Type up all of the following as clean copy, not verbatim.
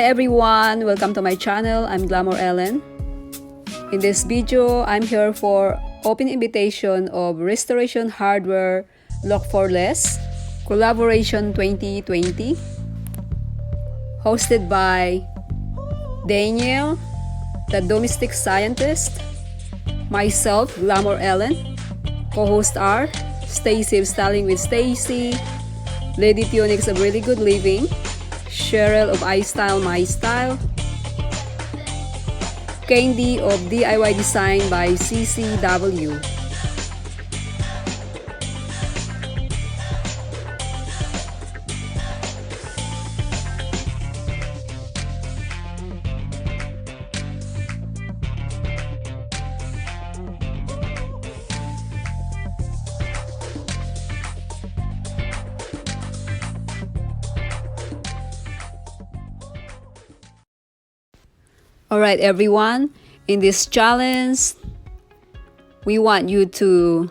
everyone! Welcome to my channel. I'm Glamour Ellen. In this video, I'm here for open invitation of Restoration Hardware Look for Less Collaboration 2020, hosted by Danielle, the domestic scientist, myself, Glamour Ellen, co-host are Stacy of Styling with Stacy, Lady Phoenix of Really Good Living, Sheryl of iSTYLEMYSTYLE, Candy of DIY Design by CCW. Alright everyone, in this challenge, we want you to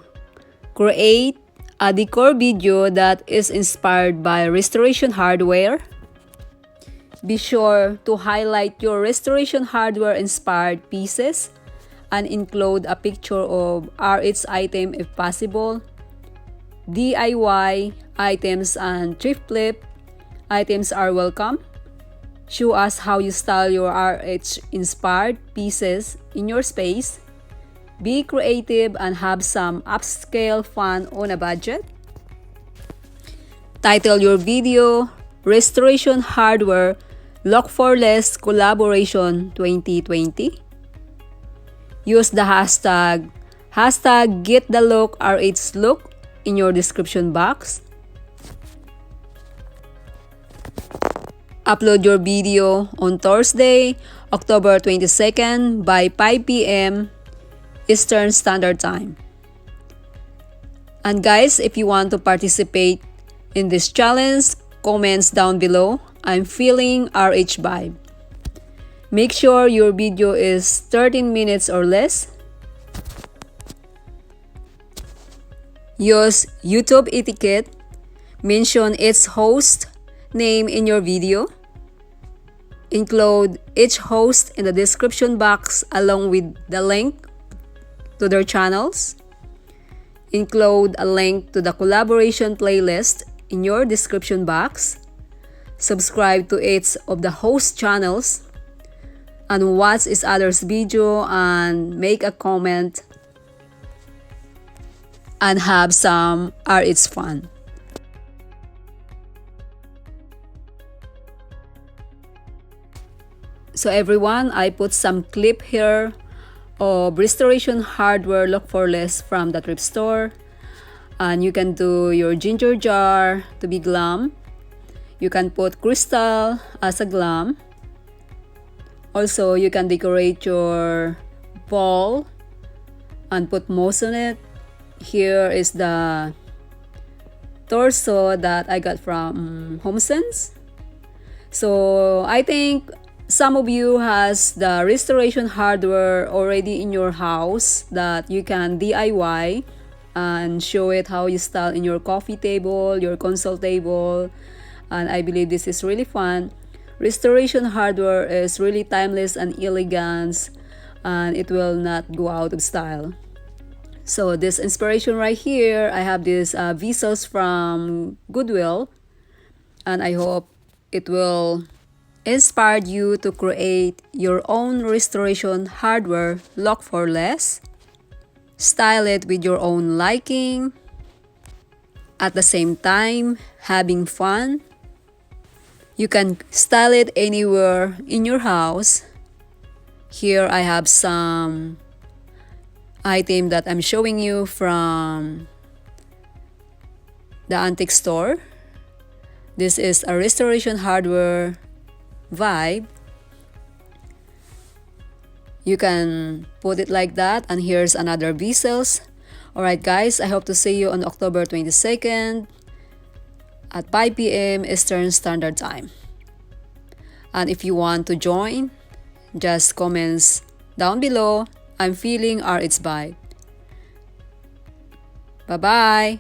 create a decor video that is inspired by restoration hardware. Be sure to highlight your restoration hardware inspired pieces and include a picture of RH item if possible, DIY items and thrift flip items are welcome. Show us how you style your RH inspired pieces in your space. Be creative and have some upscale fun on a budget. Title your video Restoration Hardware Look for Less Collaboration 2020. Use the hashtag #GetTheLookRHLook in your description box. Upload your video on Thursday, October 22nd by 5 p.m. Eastern Standard Time. And guys, if you want to participate in this challenge, comments down below. I'm feeling RH vibe. Make sure your video is 13 minutes or less. Use YouTube etiquette. Mention its host name in your video. Include each host in the description box along with the link to their channels. Include a link to the collaboration playlist in your description box. Subscribe to each of the host channels and watch each other's video and make a comment and have some RH fun. So everyone, I put some clip here of restoration hardware look for less from the thrift store. And you can do your ginger jar to be glam. You can put crystal as a glam. Also, you can decorate your ball and put moss on it. Here is the torso that I got from HomeSense. So I think some of you has the restoration hardware already in your house that you can DIY and show it how you style in your coffee table, your console table, and I believe this is really fun. Restoration hardware is really timeless and elegant, and it will not go out of style. So this inspiration right here, I have these vessels from Goodwill, and I hope it will inspire you to create your own restoration hardware look for less. Style it with your own liking. At the same time, having fun. You can style it anywhere in your house. Here I have some item that I'm showing you from the antique store. This is a restoration hardware vibe. You can put it like that, and here's another vessels. Alright guys, I hope to see you on October 22nd at 5 p.m. Eastern Standard Time. And if you want to join, just comments down below. I'm feeling RH vibe. Bye bye.